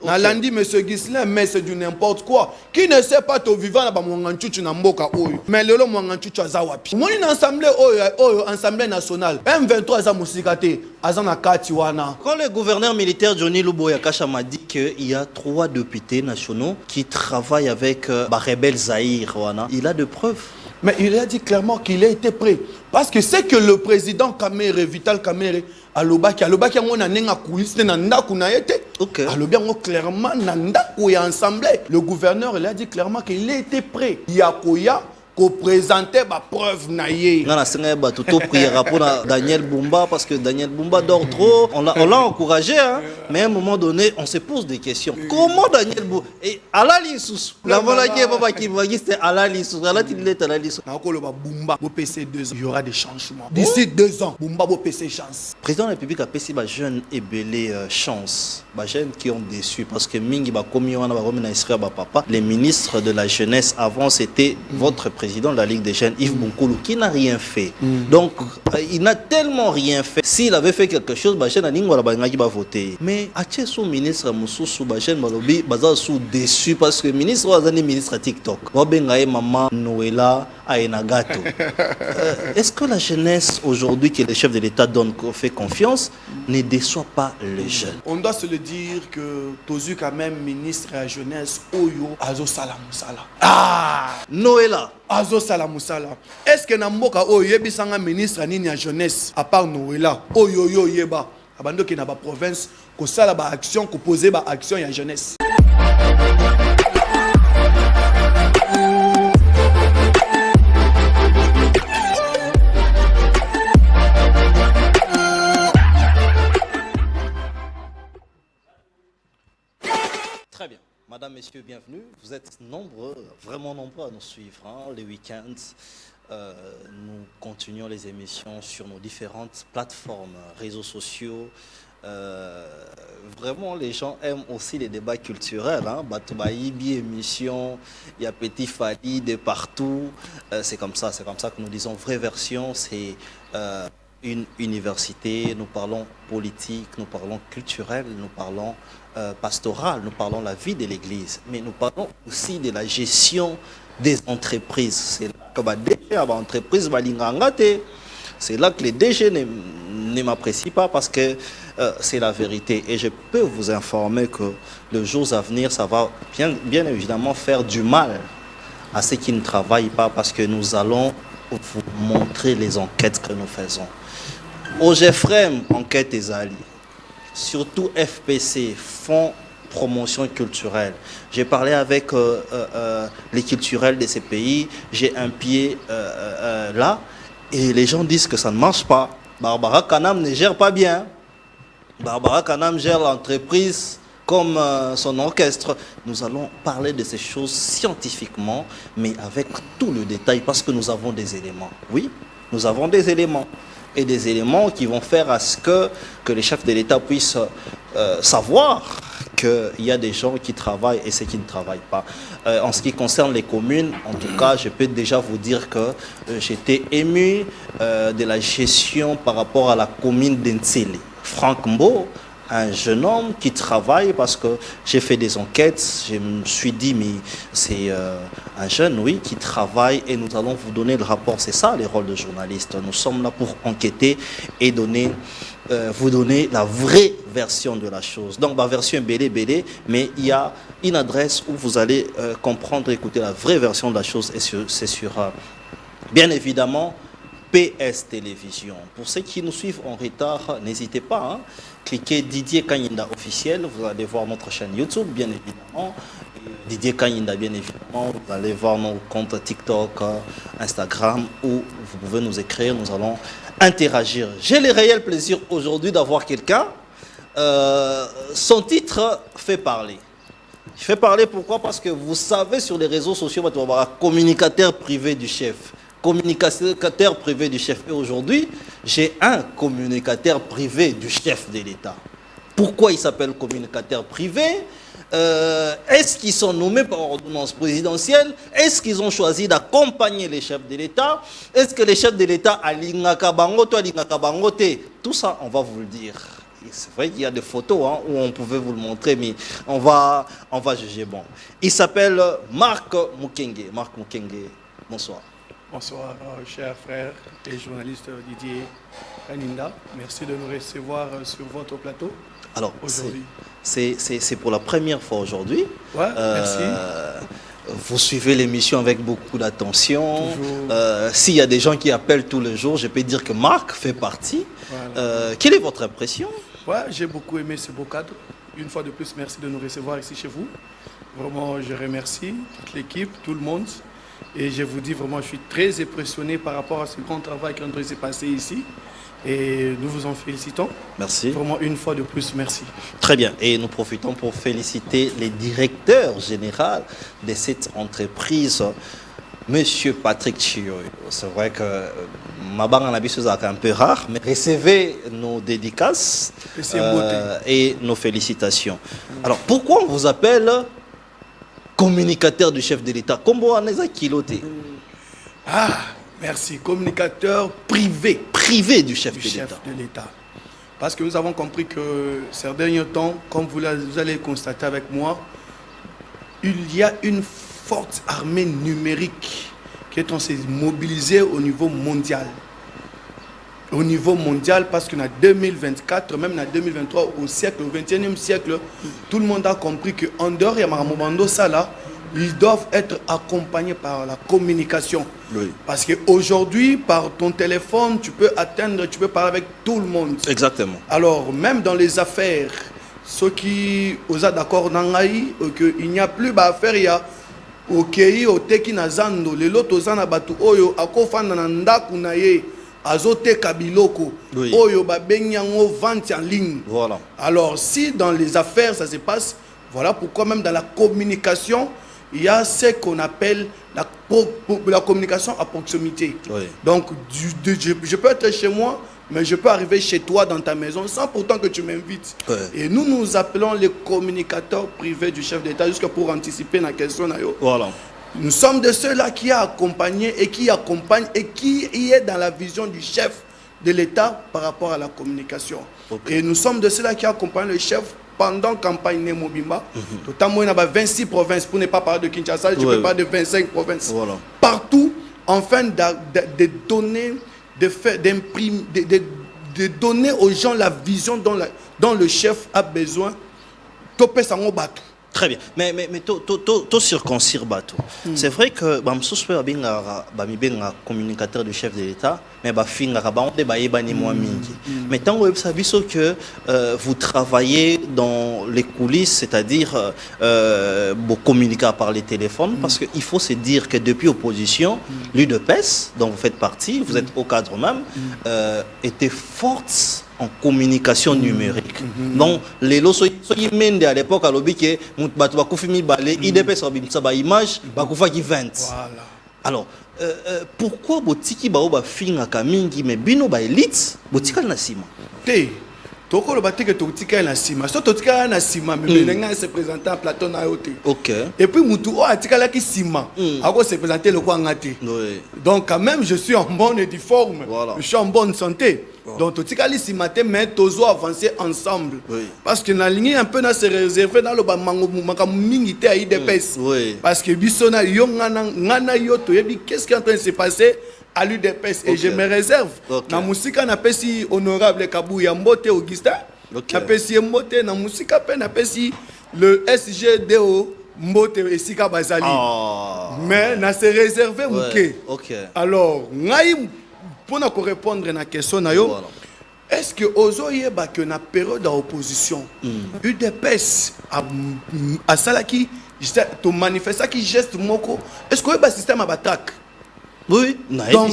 Nalandi monsieur Gislain, mais c'est du n'importe quoi. Qui ne sait pas to vivant là-bas mwanganchuchu na mboka oyo. Mais lelo mwanganchuchu azawapi. Moni na assemblée oyo assemblée nationale. M23 aza musikate, aza na kati wana. Quand le gouverneur militaire Johnny Luboya Kasha m'a dit qu'il y a 3 députés nationaux qui travaillent avec rebelle Zahir wana, il a de preuves. Mais il a dit clairement qu'il a été prêt. Parce que c'est que le président Kamere, Vital Kamere, alobaki on a nenga coulisse na ndaku na yete. OK. Alobi on clairement na ndaku ya assemblée. Le gouverneur il a dit clairement qu'il a été prêt. Yakoya ko présenter ma preuve na ye. On a senga ba tout prière pour Daniel Bumba parce que Daniel Bumba dort trop. On l'a encouragé hein, mais à un moment donné, on se pose des questions. Comment Daniel Bumba et Alali sous la voilà qui est papa qui va c'était Alali sous la il est Alali sous. Na ko le Bumba au PC 2 ans. Il y aura des changements. D'ici 2 ans, Bumba au PC chance. Président de la République a passé ba jeune et belé chance. Ba jeunes qui ont déçu parce que mingi ba komi wana ba komina isra ba papa. Les ministres de la jeunesse avant c'était votre président de la Ligue des jeunes, Yves Bunkoulou, qui n'a rien fait. Donc, il n'a tellement rien fait. S'il avait fait quelque chose, Bajen va voter. Mais, son ministre Moussou Bajen Balobi, Bazar sous déçu parce que le ministre was un ministre à TikTok. Maman Noëlla Aenagato. Est-ce que la jeunesse aujourd'hui que le chef de l'État fait confiance ne déçoit pas les jeunes? On doit se le dire que Tozu quand même ministre à la jeunesse Oyo Azo Salam Sala. Ah Noëlla Azo Salamusala. Est-ce que Namboka Oyo Yebisanga ministre nini à jeunesse à part Noëlla Oyo Yo Yeba abando ki na ba province ko sala ba action ko poser ba action ya jeunesse. Très bien. Madame, messieurs, bienvenue. Vous êtes nombreux, vraiment nombreux à nous suivre. Hein. Les week-ends, nous continuons les émissions sur nos différentes plateformes, réseaux sociaux. Vraiment, les gens aiment aussi les débats culturels. Hein. Batoubaïbi, émission, il y a Petit Fadi de partout. C'est comme ça que nous disons vraie version. C'est une université. Nous parlons politique, nous parlons culturel, nous parlons pastoral, nous parlons de la vie de l'Église, mais nous parlons aussi de la gestion des entreprises. C'est là que c'est là que les DG ne m'apprécient pas parce que c'est la vérité. Et je peux vous informer que les jours à venir, ça va bien évidemment faire du mal à ceux qui ne travaillent pas parce que nous allons vous montrer les enquêtes que nous faisons. OGFREM, enquête et alliés. Surtout FPC, Fonds Promotion Culturelle. J'ai parlé avec les culturels de ces pays, j'ai un pied là, et les gens disent que ça ne marche pas. Barbara Kanam ne gère pas bien. Barbara Kanam gère l'entreprise comme son orchestre. Nous allons parler de ces choses scientifiquement, mais avec tout le détail, parce que nous avons des éléments. Oui, nous avons des éléments. Et des éléments qui vont faire à ce que les chefs de l'État puissent savoir qu'il y a des gens qui travaillent et ceux qui ne travaillent pas. En ce qui concerne les communes, en tout cas, je peux déjà vous dire que j'étais ému de la gestion par rapport à la commune d'Entsele. Franck Mbo, un jeune homme qui travaille parce que j'ai fait des enquêtes, je me suis dit mais c'est un jeune oui qui travaille et nous allons vous donner le rapport, c'est ça les rôles de journalistes, nous sommes là pour enquêter et vous donner la vraie version de la chose. Donc ma version est BD, mais il y a une adresse où vous allez comprendre, écouter la vraie version de la chose et c'est sur bien évidemment PS Télévision. Pour ceux qui nous suivent en retard, n'hésitez pas, hein, cliquez Didier Kanyinda officiel, vous allez voir notre chaîne YouTube, bien évidemment. Didier Kanyinda, bien évidemment, vous allez voir nos comptes TikTok, Instagram, où vous pouvez nous écrire, nous allons interagir. J'ai le réel plaisir aujourd'hui d'avoir quelqu'un. Son titre fait parler. Il fait parler pourquoi? Parce que vous savez, sur les réseaux sociaux, vous avoir un communicateur privé du chef. Communicateur privé du chef. Et aujourd'hui, j'ai un communicateur privé du chef de l'État. Pourquoi il s'appelle communicateur privé? Est-ce qu'ils sont nommés par ordonnance présidentielle? Est-ce qu'ils ont choisi d'accompagner les chefs de l'État? Est-ce que les chefs de l'État, tout ça, on va vous le dire. c'est vrai qu'il y a des photos hein, où on pouvait vous le montrer, mais on va juger bon. Il s'appelle Marc Mukenge. Marc Mukenge, bonsoir. Bonsoir, chers frères et journalistes Didier Aninda. Merci de nous recevoir sur votre plateau. Alors, aujourd'hui. C'est pour la première fois aujourd'hui. Ouais, merci. Vous suivez l'émission avec beaucoup d'attention. S'il y a des gens qui appellent tous les jours, je peux dire que Marc fait partie. Voilà. Quelle est votre impression? Ouais, j'ai beaucoup aimé ce beau cadre. Une fois de plus, merci de nous recevoir ici chez vous. Vraiment, je remercie toute l'équipe, tout le monde. Et je vous dis vraiment, je suis très impressionné par rapport à ce grand travail qui est en train de se passer ici. Et nous vous en félicitons. Merci. Vraiment, une fois de plus, merci. Très bien. Et nous profitons pour féliciter les directeurs généraux de cette entreprise, Monsieur Patrick Chioy. C'est vrai que ma banque en habitude est un peu rare, mais recevez nos dédicaces et nos félicitations. Alors, pourquoi on vous appelle communicateur du chef de l'État? Comment on est kiloté? Ah, merci. Communicateur privé. Privé du chef de l'État. Parce que nous avons compris que ces derniers temps, comme vous allez constater avec moi, il y a une forte armée numérique qui est en train de se mobiliser au niveau mondial. Au niveau mondial, parce qu'en 2024, même en 2023, au siècle, au 21e siècle, tout le monde a compris qu'en dehors, il y a Maramobando, ça là, ils doivent être accompagnés par la communication. Oui. Parce qu'aujourd'hui, par ton téléphone, tu peux atteindre, tu peux parler avec tout le monde. Exactement. Alors, même dans les affaires, ceux qui sont d'accord qu'il n'y a plus d'affaires, il y a OK, au teki na zando, les lots ozana batu oyo akofanda na ndaku na ye azote kabiloko oyo ba benyango vente en ligne. Voilà. Alors si dans les affaires ça se passe, voilà pourquoi même dans la communication, il y a ce qu'on appelle la communication à proximité. Oui. Donc je peux être chez moi, mais je peux arriver chez toi dans ta maison sans pourtant que tu m'invites. Ouais. Et nous appelons les communicateurs privés du chef d'État jusqu'à pour anticiper la question. Voilà. Nous sommes de ceux-là qui a accompagné et qui accompagne et qui est dans la vision du chef de l'État par rapport à la communication. Okay. Et nous sommes de ceux-là qui accompagnent le chef pendant la campagne Nemo Bimba. Notamment, il y a 26 provinces, pour ne pas parler de Kinshasa, je peux parler de 25 provinces. Voilà. Partout, afin de donner, de donner aux gens la vision dont le chef a besoin. Très bien. Mais to circoncire bateau. C'est vrai que bamsospe babinga communicateur du chef de l'État, mais bafinga ba on débaye bani moi mingi. Mais tant que vous travaillez dans les coulisses, c'est-à-dire vous communiquez par les téléphones, parce qu'il faut se dire que depuis opposition, l'UDPS, dont vous faites partie, vous êtes au cadre même, était forte en communication numérique. Donc, les lots sont à l'époque, à l'objet, IDPS a image, qui 20. Alors, pourquoi botiki baoba finga kamingi mais bino ba élite botika na sima? Toko le baté que totika na sima. So totika na sima mais benga se présenter en plateau na yote. OK. Et puis mutu o atika la ki sima. Ako se présenter le kwa ngati. Donc quand même je suis en bonne et due forme. Voilà. Je suis en bonne santé. Donc totika li sima te mais tozo avancer ensemble. Oui. Parce que na ligne un peu na se réserver dans le bamango makamu mingi te aide pes. Parce que bisona yo ngana yoto yebi qu'est-ce qui est en train de se passer à l'UDPS. Et je me réserve. Na musika na pesi honorable Kabou Yambote Augustin. Na pesi Mbote na musika pe na pesi le SGDO Mbote Esika Bazali. Mais na se réserver muke. Alors, ngai pour na répondre à la question na yo. Est-ce que ozoye ba que na période d'opposition UDPS a salaki to manifester qui geste moko. Est-ce que ba système a batak? Oui, donc,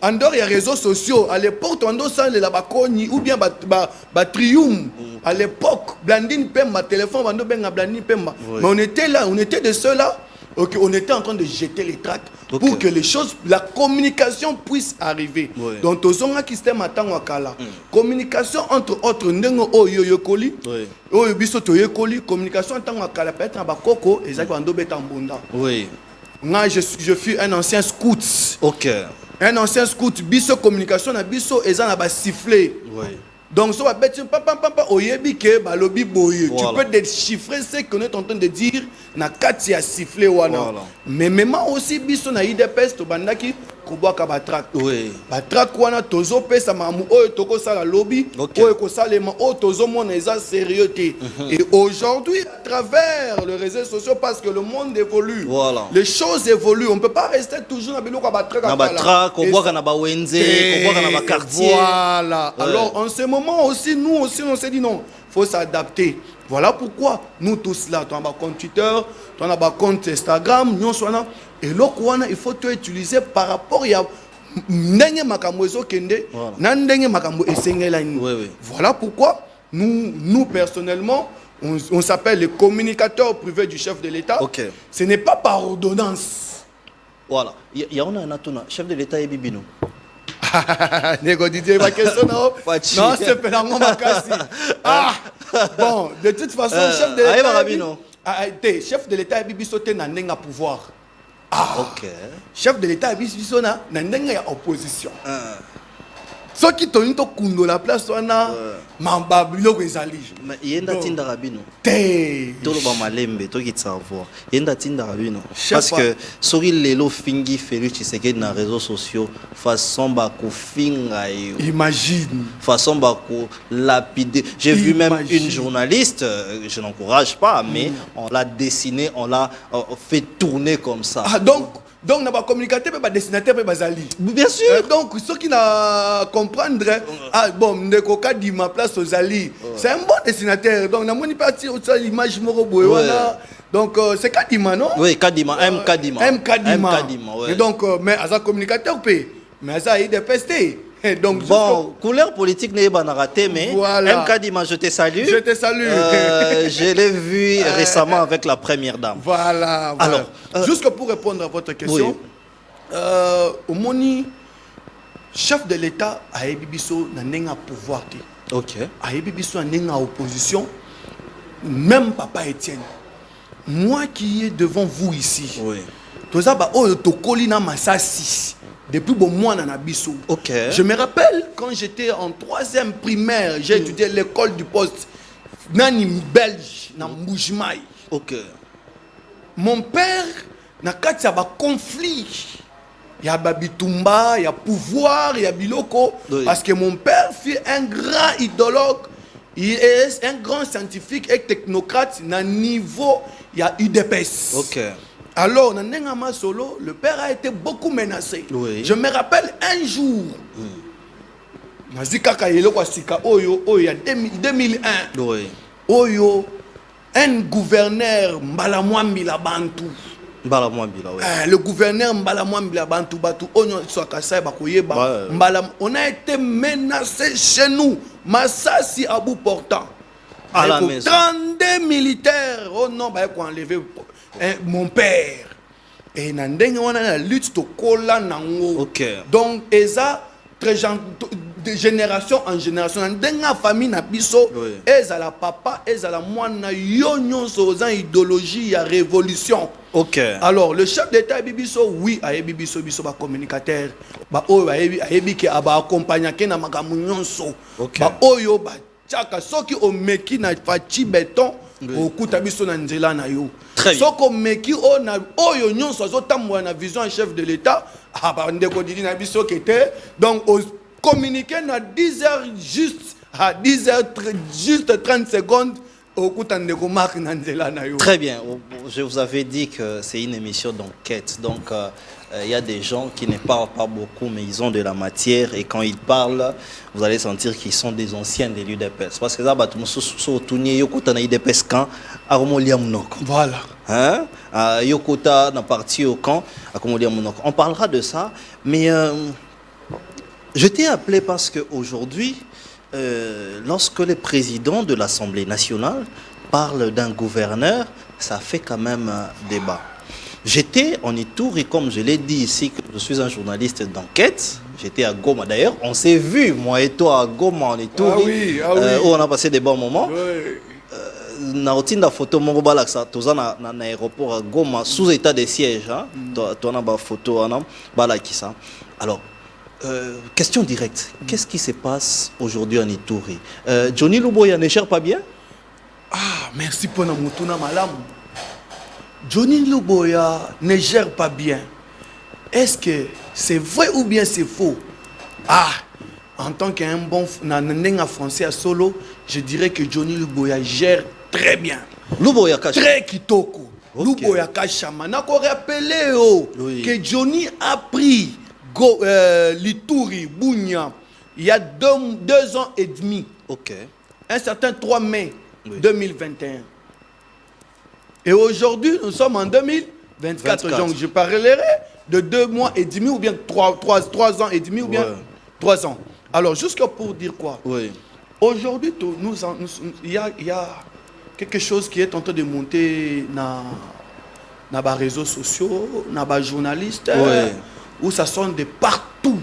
en dehors, il y a les réseaux sociaux. À l'époque, on a les labakoni ou bien Trium. À l'époque, Blandine Pemba, téléphone, Blandine Pemba. Mais on était là, on était de ceux-là. Okay, on était en train de jeter les tracts pour que les choses, la communication puisse arriver. Donc, aux gens qui se m'attendent à Kala. Communication entre autres, Ndengo Oyoyokoli, Oyobisoto Yokoli, communication en tant que Kala, peut-être un bakoko, et ça va en bonda. Oui. Moi, je suis un ancien scout. Ok. Un ancien scout, biso communication, na biso, et ça n'a pas sifflé. Oui. Donc, so, oyebi ke balobi boye. Tu Voilà. peux déchiffrer ce qu'on est en train de dire na kati ya siffler wana. Voilà. Mais même aussi biso na IDPS to bandaki kobwaka batrak. Oui. Batrak wana tozo pesa mamu oyo toko sala lobby, Ok. oyo ko salema oyo tozo mona eza sérieux te. Et aujourd'hui à travers les réseaux sociaux parce que le monde évolue. Voilà. Les choses évoluent, on peut pas rester toujours na biloko batrak. Na batrak, kobwaka na bawenze, kobwaka na quartier. Voilà. Ouais. Alors, en ce moment aussi, nous aussi, on s'est dit non, il faut s'adapter. Voilà pourquoi nous tous là, tu as un compte Twitter, tu as un compte Instagram, nous sommes là. Et là, il faut tout utiliser par rapport à ndenge makambo ezokende, na ndenge makambo esengelani. Oui, oui. Voilà pourquoi nous personnellement, on s'appelle les communicateurs privés du chef de l'État. Ok. Ce n'est pas par ordonnance. Voilà. Il y a un chef de l'État et Bibino. Nego Didier, ma question non. Fachi. Non, c'est Pélangon Makassi. Ah, bon, de toute façon, chef de Aïe, l'État. Barabino. Chef de l'État, il sauté na nenga pouvoir. Ah, Ok. chef de l'État, il na nenga ya opposition. Ceux qui t'ont dit kundo la place, on a mambabilo ezali. Mais yenda tinda rabino. Té. Tolo ba malembe to ki savoir. Yenda tinda rabino. Chef Parce que sori lelo fingi Félix Tshisekedi na réseaux sociaux façon ba ko finga yo. Imagine. Façon ba ko lapider. J'ai vu même Imagine. une journaliste, je n'encourage pas, mais on l'a dessiné, on l'a fait tourner comme ça. Ah, donc, na ba communicateur pe ba dessinateur pe bazali. Bien sûr. Donc, ceux qui na comprendre, ah bon, ndeko ka di ma place aux Ali, c'est un bon dessinateur. Donc, na moni parti au l'image moro boye wana. Donc, c'est Kadima, non? Oui, Kadima, M Kadima. M Kadima. Ouais. Et donc, mais as un communicateur pe, mais as a de pester. Donc, Bon, couleur politique n'est pas raté, mais Voilà. M Kadima, je te salue. je te salue. Je l'ai vu récemment avec la première dame. Voilà. Alors, juste pour répondre à votre question, au moni, chef de l'État a ebibiso na nenga pouvoir te. Ok. A ebibiso na nenga opposition, même Papa Étienne. Moi qui est devant vous ici, Oui. toza ba oyo tokoli na masasi depuis bon mois na biso. Ok. Je me rappelle quand j'étais en 3e primaire, j'ai étudié à l'école du poste nani belge na Mbujimai. Ok. Mon père na kati ya ba conflit. Il y a Babitumba, il y a pouvoir, il y a Biloko. Oui. Parce que mon père fut un grand idéologue. Il est un grand scientifique et technocrate. Na niveau, il y a UDPS. Ok. Alors, dans Nengama Solo, le père a été beaucoup menacé. Oui. Je me rappelle un jour, Nazika Yeloko Sika Oyo, Oyo, 2001, Oui. Oyo, un gouverneur Mbalamwambi la Bantu. Bala Mwambila, oui. Le gouverneur Mbalamwambi la Bantu, Batu, Onyo Swakasai Bakoyeba, Ouais. Mbalam, on a été menacé chez nous. Massassi à bout portant. À la Avec maison. 32 militaires. Oh non, bah, qu'on enlevé mon père. Et nandenge wana la lutte to kola nango. Ok. Donc eza très de génération en génération ndenga famille na biso Oui. ezala papa ezala mwana yo nyonso oza idéologie ya révolution. Ok. Alors le chef d'état bibiso oui ayebi biso biso ba communicateur ba oyo ayebi ke aba accompagner ke na makambo nyonso. Ok. Ba oyo ba tchaka soki o meki na fachi béton okuta biso na nzela na yo. Très bien. Soko meki o na oyo nyonso azotambola na vision en chef de l'état ah ba ndeko didi na biso kete donc au communiquer na 10h juste à 10h juste 30 secondes okuta ndeko mark na nzela na yo. Très bien. Je vous avais dit que c'est une émission d'enquête. Donc, il y a des gens qui ne parlent pas beaucoup, mais ils ont de la matière. Et quand ils parlent, vous allez sentir qu'ils sont des anciens de l'UDPS. Parce que ça, Voilà. hein? Yokota n'a parti au camp. On parlera de ça. Mais je t'ai appelé parce qu'aujourd'hui, lorsque le président de l'Assemblée nationale parle d'un gouverneur, ça fait quand même débat. J'étais en Ituri, comme je l'ai dit ici, que je suis un journaliste d'enquête. J'étais à Goma. D'ailleurs, on s'est vu, moi et toi, à Goma, en Ituri, où on a passé des bons moments. Oui. Na otinda photo moko balaksa toza na aéroport à Goma sous état de siège hein toi na ba photo ana balakisa. Alors Question directe. Qu'est-ce qui se passe aujourd'hui en Ituri? Johnny Luboya ne gère pas bien? Ah, merci pour notre mutuna malam. Johnny Luboya ne gère pas bien. Est-ce que c'est vrai ou bien c'est faux? Ah, en tant qu'un bon français à solo, je dirais que Johnny Luboya gère très bien. Luboya Kacha. Très kitoko. Ok. Luboya Kachama. N'a qu'à rappeler Oui. que Johnny a pris l'Ituri, Bunya, il y a 2 ans et demi. Ok. Un certain 3 mai Oui. 2021. Et aujourd'hui, nous sommes en 2024. 24. Donc, je parlerai de 2 mois et demi ou bien 3 ans et demi ou bien Ouais. 3 ans. Alors, jusqu'à pour dire quoi? Oui. Aujourd'hui, il y a quelque chose qui est en train de monter dans les réseaux sociaux, dans les journalistes, Ouais. où ça sonne de partout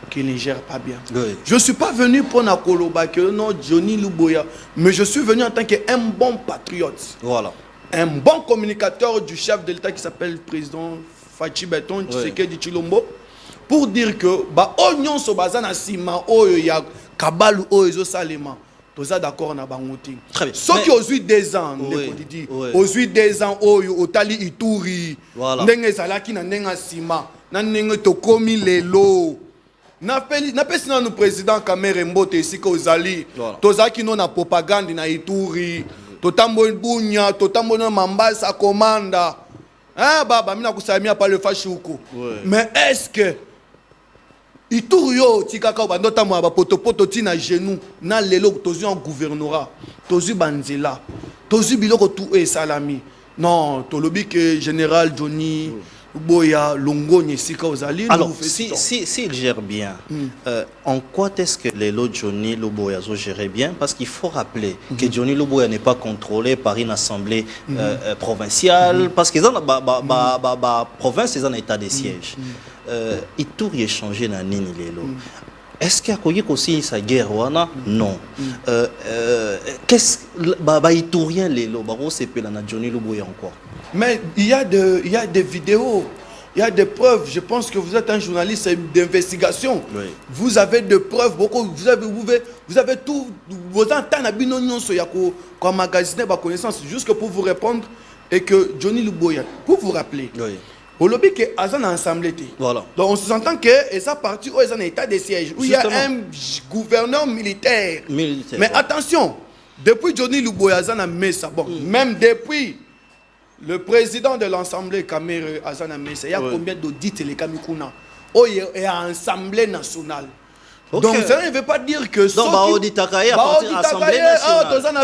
qu'ils ne gèrent pas bien. Oui. Je ne suis pas venu pour Nakoloba que non Johnny Luboya, mais je suis venu en tant qu'un bon patriote, Voilà. un bon communicateur du chef de l'État qui s'appelle le président Fachi Beton Tshisekedi Tshilombo, pour dire que oignon so bazana sima oyo ya kabalu oyo salema. Tous d'accord na bangoti. Très bien. Ceux qui ont eu 2 ans, Oui, dit, oui. ont eu 2 ans oyo otali Ituri. Voilà. Ndenge zalaki na ndenga sima, na ndenge tokomi lelo. Napesi na nous président Kamere Mbote ici que ozali. Voilà. Tozaki no na propagande na Ituri. Totambo Bunya, totambo na Mambasa Komanda. Hein baba mina kusamia pa le fashuko. Ouais. Mais est-ce que Ituri yo tikaka ba ndota mo ba poto tina genou na lelo tozu en gouvernorat. Tozu banzela. Tozu biloko tout et salami. Non, tolobi que général Johnny Boya Longogne Sika Ozali. Alors, s'il gère bien, en quoi est-ce que les lots Johnny Luboya géraient bien? Parce qu'il faut rappeler que Johnny Luboya n'est pas contrôlé par une assemblée provinciale, parce qu'ils ont la province, ils ont un état de siège. Il tout est changé dans Nini Lelo. Est-ce qu'il y a aussi sa guerre? Non. Qu'est-ce que Itourien Lelo, c'est que Johnny Luboya encore? Mais il y a des vidéos, il y a des preuves. Je pense que vous êtes un journaliste d'investigation. Oui. Vous avez des preuves, beaucoup. Vous avez tout. Vos antennes à magasiner ma connaissance. Juste pour vous répondre et que Johnny Luboya, pour vous rappeler. Oui. Au lobby que Azan a ensemble. Voilà. Donc on s'entend que ça partie où ils ont un état de siège, où il y a un gouverneur militaire. Mais attention, depuis Johnny Luboya Azan a mis ça. Bon, même depuis le président de l'Assemblée Kamere Azan a mis ça. Il y a combien d'audits les Kamikuna? Oh, il y a Assemblée nationale. Okay. Donc ça ne veut pas dire que donc audit à partir de l'Assemblée nationale. Ah, tu as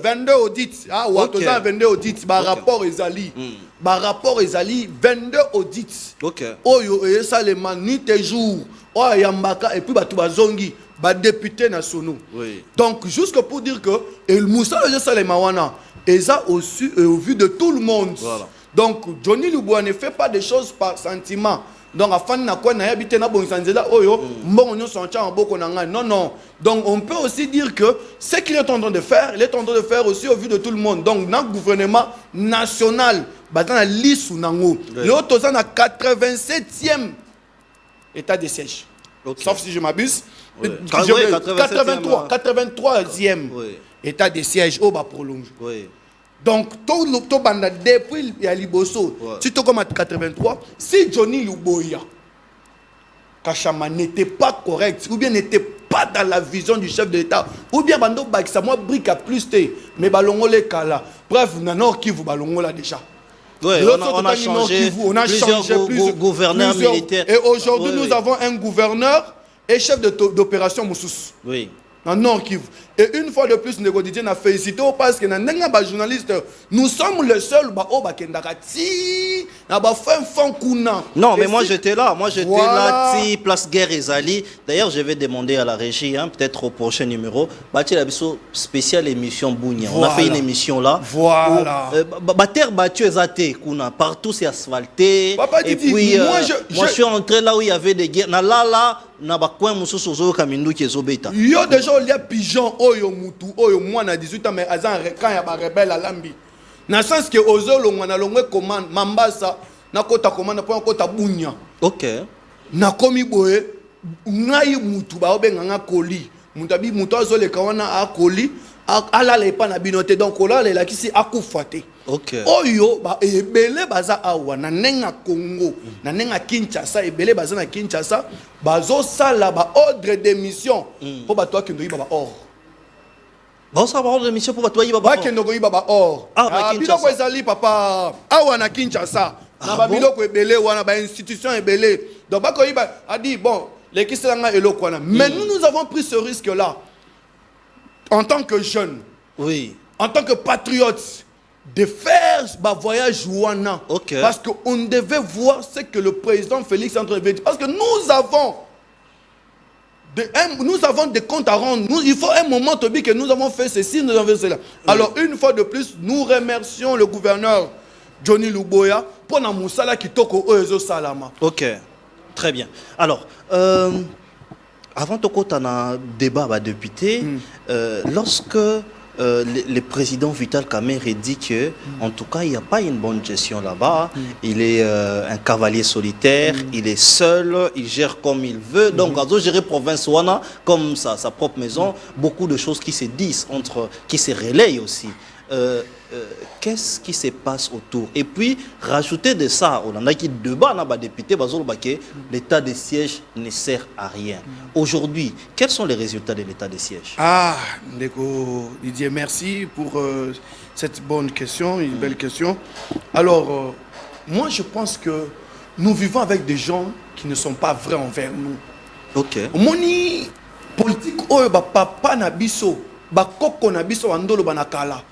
22 audits. Ah ouais, tu as 22 audits. Bah rapport Ezali. Bah rapport Ezali 22 audits. OK. Oh yo et ça les nuit et jour. Oh yambaka et puis bah tu vas zongi. Bah député nationaux. Oui. Donc jusque pour dire que el Moussa le Salemawana et ça aussi au vu de tout le monde. Voilà. Donc Johnny Luboya ne fait pas des choses par sentiment. Donc afin na quoi na habité na bon sanzela oyo mbongo nyo soncha mboko na nga. Non non. Donc on peut aussi dire que ce qu'il est en train de faire, il est en train de faire aussi au vu de tout le monde. Donc dans le gouvernement national, bah dans la liste nango. L'autre dans la 87e état de siège. Okay. Sauf si je m'abuse. Oui. 83e état de siège au bas prolonge. Oui. Donc, tout le banda depuis Liboso, si tu comme à 83, si Johnny Luboya Kachama n'était pas correct, ou bien n'était pas dans la vision du chef de l'État, ou bien Bando Bakisa, moi brique à plus T, mais Balongo les Kala. Bref, Nanor qui vous Balongo là déjà. Oui, on a changé plusieurs gouverneurs militaires. Et aujourd'hui, nous avons un gouverneur et chef d'opération Moussous. Oui. Dans Nord Kivu. Et une fois de plus, nous avons félicité parce que nous journalistes, nous sommes les seuls non, mais moi j'étais là. Moi j'étais là, place Guerre Ezali. D'ailleurs, je vais demander à la régie, peut-être au prochain numéro, spéciale émission Bounia. On a fait une émission là. Voilà. Terre battue Ezate, partout c'est asphalté. Papa et Didi, puis, moi je suis entré là où il y avait des guerres. Yo déjà il y a pigeon oyo mutu oyo moi na 18 ans mais azan quand ya ba rebelle à lambi. Na sens que ozo longwa na longwe commande Mambasa na kota commande pour kota Bunya. OK. nakomi boye ngai mutu baobenganga koli mutabi mutu azoleka wana akoli alala epa na bino te donc olala elakisi akufa te. Ok. Oyo ba ebele baza awa na nenga Congo na nenga Kinshasa ebele baza na Kinshasa bazo sala ba ordre de mission pour bato akendo yiba ba or. Bon ça va ordre de mission pour bato yiba ba kendo ko yiba ba or. Ah biloko ezali papa awa na Kinshasa na ba biloko ebele wana ba institution ebele donc ba ko yiba a dit bon les kiselanga eloko wana mais nous avons pris ce risque là en tant que jeunes, oui, en tant que patriotes, de faire un voyage ouana. Ok. Parce qu'on devait voir ce que le président Félix Antoine veut dire. Parce que nous avons des comptes à rendre. Il faut un moment te dire que nous avons fait ceci, nous avons fait cela. Alors, une fois de plus, nous remercions le gouverneur Johnny Luboya pour la moussala qui toque au Ezo Salama. Ok, très bien. Alors, avant de côté un débat avec député, lorsque le président Vital Kamerhe dit que, en tout cas, il n'y a pas une bonne gestion là-bas, il est un cavalier solitaire, il est seul, il gère comme il veut, donc à gérer province Wana comme sa propre maison, beaucoup de choses qui se disent, qui se relayent aussi. Qu'est-ce qui se passe autour? Et puis, rajouter de ça, on a qui débat dans les députés, l'état de siège ne sert à rien. Aujourd'hui, quels sont les résultats de l'état de siège? Ah, Ndeko Didier, merci pour cette bonne question, une belle question. Alors, moi je pense que nous vivons avec des gens qui ne sont pas vrais envers nous. Ok. Moni politique, oh, papa na biso, koko na biso, andolo banakala.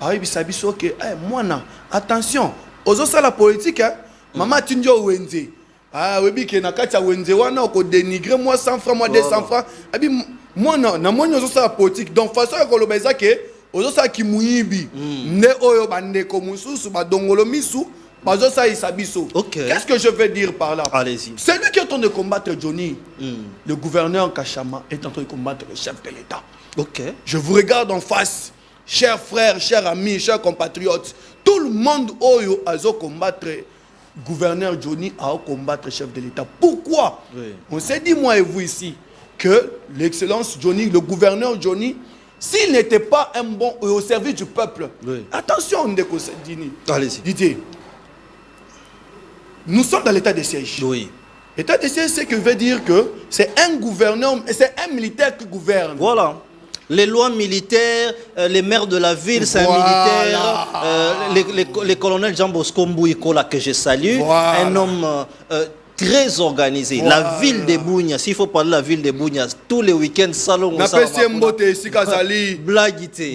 Ah oui, biso que moi attention, ozo ça la politique hein. Maman tinjo wenze. Ah oui que na kati ya wenze wana ko dénigrer moi 100 francs moi 200 francs. Abi moi na moi ozo ça la politique. Donc façon ko lobeza que ozo ça ki muyibi. Ne oyo bande ko mususu ba dongolo misu. Bazo ça isabiso. Qu'est-ce que je veux dire par là? Allez-y. C'est lui qui est en train de combattre Johnny. Le gouverneur Kachama est en train de combattre le chef de l'État. Ok. Je vous regarde en face. Chers frères, chers amis, chers compatriotes, tout le monde oyo a combattre gouverneur Johnny, a combattre chef de l'État. Pourquoi? On s'est dit, moi et vous ici, que l'excellence Johnny, le gouverneur Johnny, s'il n'était pas un bon au service du peuple, attention, Ndeko Dini. Allez-y. Didier, nous sommes dans l'état de siège. Oui. L'état de siège, c'est que veut dire que c'est un gouverneur, c'est un militaire qui gouverne. Voilà. Les lois militaires, les maires de la ville, c'est un militaire. Les colonels Jean Bosco Mbouikola que je salue, un homme très organisé. La ville de Bounia, s'il faut parler de la ville de Bounia, tous les week-ends, salon.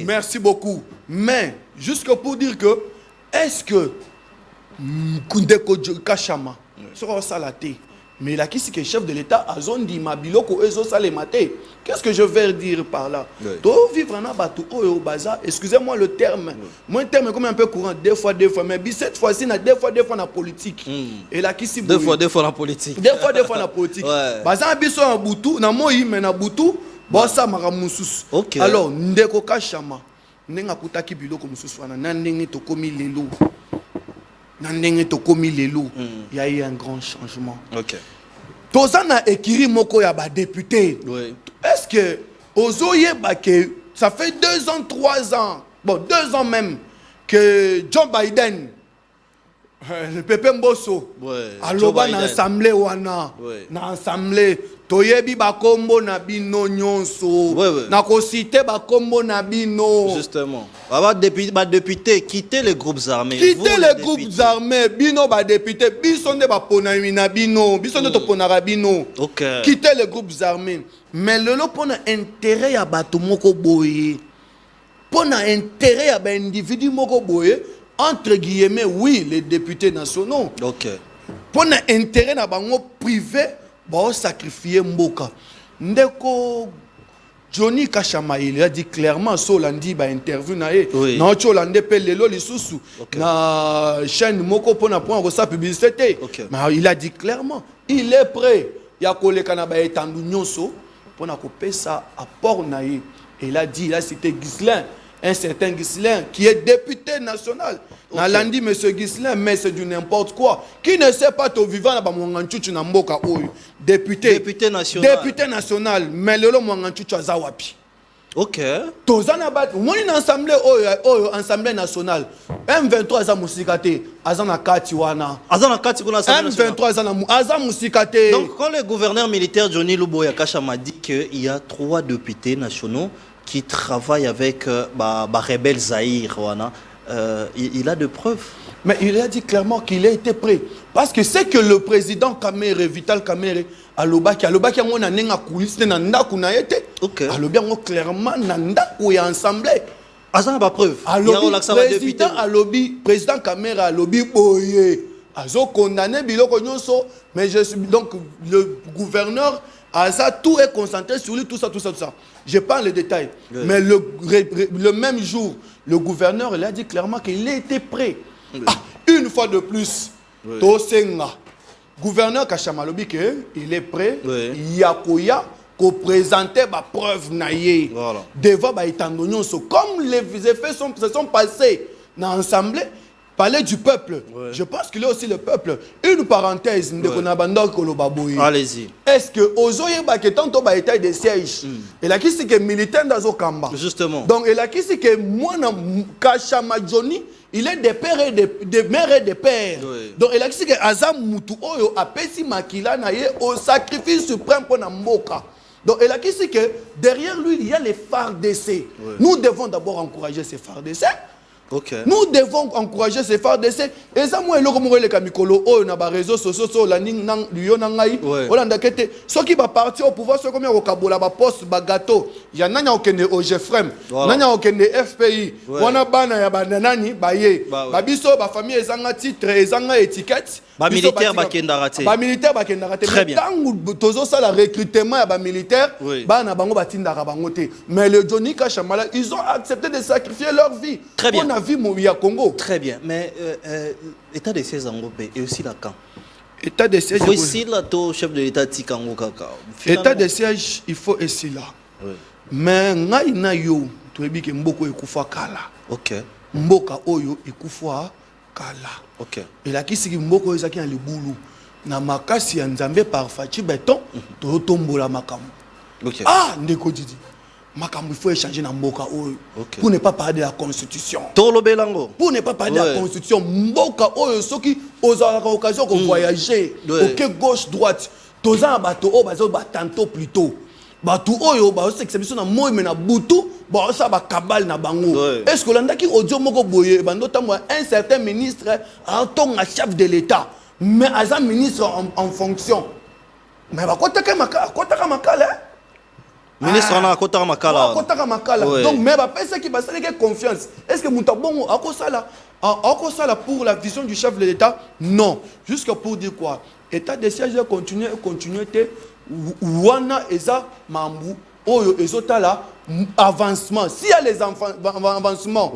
Merci beaucoup. Mais, jusque pour dire que, est-ce que Kundeko Kachama sera salaté? Mais là, qui c'est que le chef de l'État a zone dit Mabiloko Ezo Salemate. Qu'est-ce que je veux dire par là? To vivre en abatou au baza, excusez-moi le terme. Moi, un terme comme un peu courant, deux fois, mais cette fois-ci, deux fois dans la politique. Et là, qui c'est deux fois dans la politique. Deux fois dans la politique. Baza biso en boutou, na moi mais na boutou, bossa maramusus. Alors, ndeko Kachama, nenga kutaki biloko mususu wana, nandenge to komi lelo. Il y a eu un grand changement. Ok. Tozana ekiri moko ya ba député. Est-ce que Ozoye Bake, ça fait 2 ans, 3 ans, bon 2 ans même, que Joe Biden, le Pepe Mbosso, aloba na assemblée wana, na assemblée, toyebi bakombo na bino nyonso, na ko cité bakombo na bino. Justement. Ba député, quitter les groupes armés. Quitter les groupes armés, bino ba député, bisonde ba ponami na bino, bisonde to ponara bino. Quitter les groupes armés. Mais le lot pona intérêt ya bato moko boye. Pona intérêt ya ba individu moko boye. Entre guillemets, oui, les députés nationaux. Pour intérêt na bango privé, ba sacrifier mboka. Ndeko Johnny Kachama il a dit clairement Solandi ba interview na e na Cholande pe lelo lisusu na chaîne moko pona point sa publicité. Mais il a dit clairement, il est prêt ya koleka na ba etandu nyonso pona ko pesa apport na e. Il a dit, il a cité Ghislain. un certain Ghislain qui est député national. Nalandi monsieur Ghislain, mais c'est du n'importe quoi. Qui ne sait pas au vivant là-bas Mwanganchuchu na mboka oyo. Député national. Député national, mais lelo Mwanganchuchu azawapi. Ok. Tozana bat, moi une assemblée oyo assemblée nationale. M23 aza musikate, azana kati wana. Azana kati kuna assemblée nationale. M23 aza musikate. Donc quand le gouverneur militaire Johnny Luboya Kasha m'a dit qu'il y a 3 députés nationaux qui travaillent avec rebelle Zahir wana, il a de preuves. Mais il a dit clairement qu'il a été prêt. Parce que c'est que le président Kamere, Vital Kamere, alobaki on a nenga coulisse na ndaku na yete. OK. Alobi on clairement na ndaku ya ensemble. Azana ba preuve. Président Kamere alobi boye. Azo condamné biloko nyonso, mais je suis donc le gouverneur Asa tout est concentré sur lui, tout ça. Je parle les détails. Oui. Mais le même jour, le gouverneur il a dit clairement qu'il était prêt. Oui. Ah, une fois de plus, oui. Tosenga. Gouverneur Kachamalobi il est prêt. Oui. Yakoya ko présenter ma preuve naïe. Voilà. Devant comme les effets se sont passés dans l'Assemblée. Parler du peuple. Ouais. Je pense qu'il y a aussi le peuple. Une parenthèse. Ouais. Allez-y. Est-ce que Ozoye Baketanto ba état de siège? Et là qui c'est que militaire dans Okamba. Justement. Donc et là qui c'est que moi Kachama Johnny, il est des pères et des mères et des pères. Ouais. Donc et là qui c'est que Azam Mutu Oyo a pesi makila na ye au sacrifice suprême pour Namboka. Donc et là qui c'est que derrière lui il y a les phares d'essai. Ouais. Nous devons d'abord encourager ces phares d'essai. Okay. Nous devons encourager ces phares d'essai. Et ça, moi, le kamikolo, oh, na ba réseaux sociaux, la ning nang, liyo nangai, olanda kete. Ceux qui va partir au pouvoir, ceux qui ont kabola, ba poste, ba gâteau. Il y a nanya okende OGFREM, nanya okende FPI, wana bana ya ba nanani, ba ye, ba biso, ba famille ezanga titre, ezanga étiquette. Ba militaire ba kenda raté. Ba militaire ba kenda raté. Très bien. Tant tozo ça la recrutement ya ba militaire, ba na bango batinda ka bango te. Mais le Johnny Kachamala, ils ont accepté de sacrifier leur vie. Très bien. Vie Mouya Congo. Très bien, mais état de siège en Gopé et aussi la camp. État de siège. Ici là, chef de l'État Tikango Kaka. État de siège, il faut ici là. Oui. Mais ngai na yo, tu es bien que mboko ekufa kala. Ok. Mboka oyo ekufa kala. Ok. Et là qui siki mboko ezaki na libulu. Na makasi ya Nzambe par Fachi Beton, to tombola makamu. Ok. Ah, ndeko Didi. Il faut échanger dans Mboka pour ne pas parler de la constitution. Pour ne pas parler de la constitution, Mboka ceux qui ont l'occasion de voyager, ok gauche droite, tous en bateau tantôt plus tôt. Bateau c'est exception na moi mais na butu, ça ba kabal na bango. Est-ce que l'anda qui audio moko boye notamment un certain ministre en tant que chef de l'État, mais as un ministre en fonction. Mais ba kota makala. Ministre on a Kotara Makala. Kotara Makala. Donc mais personne qui va se faire confiance. Est-ce que Moutabongo a ça là pour la vision du chef de l'État? Non. Jusqu'à pour dire quoi? État de siège continuer wana eza mambu oyo ezotala avancement. S'il y a les avancements,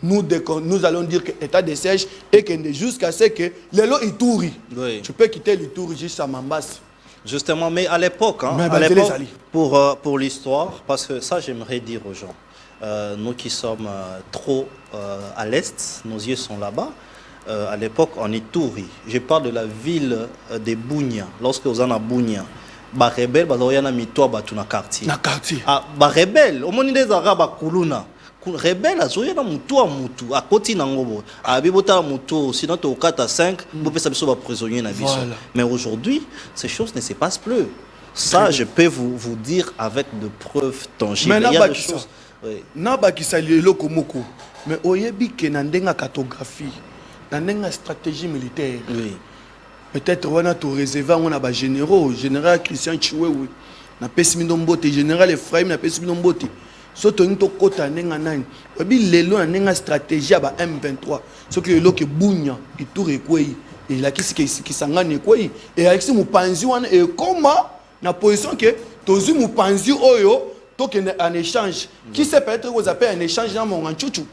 nous allons dire que état de siège et que jusqu'à ce que Lelo Ituri. Tu peux quitter l'Ituri jusqu'à Mambas. Justement, mais à l'époque, pour l'histoire, parce que ça j'aimerais dire aux gens, nous qui sommes trop à l'est, nos yeux sont là-bas, à l'époque en Ituri, je parle de la ville de Bunia, lorsque vous en avez Bunia, les rebelles, ils ont mis toi dans le quartier. Les rebelles, au moment des Arabes, kuluna. Rebelle azoya na mutu a mutu akoti na ngobo abibota mutu sinon to 4 à 5 vous pouvez savoir prisonnier na biso. Mais aujourd'hui ces choses ne se passent plus. Ça je peux vous dire avec de preuves tangibles. Il y a des choses na ba ki sali eloko moko mais oyebi ke na ndenga cartographie na ndenga stratégie militaire. Oui. Peut-être wana to réserver on a ba généraux général Christian Chiwewe na pesimindo mbote général Ephraim na pesimindo mbote. Soto nto kota nenga nani obi lelo na nenga stratégie ba M23 ce que lelo ke bunya Ituri kwei et la qui sangane kwei et avec si mupanzi wana et comment na position que tozu mupanzi oyo to que en échange qui sait peut-être vous appelle un échange dans mon chuchu.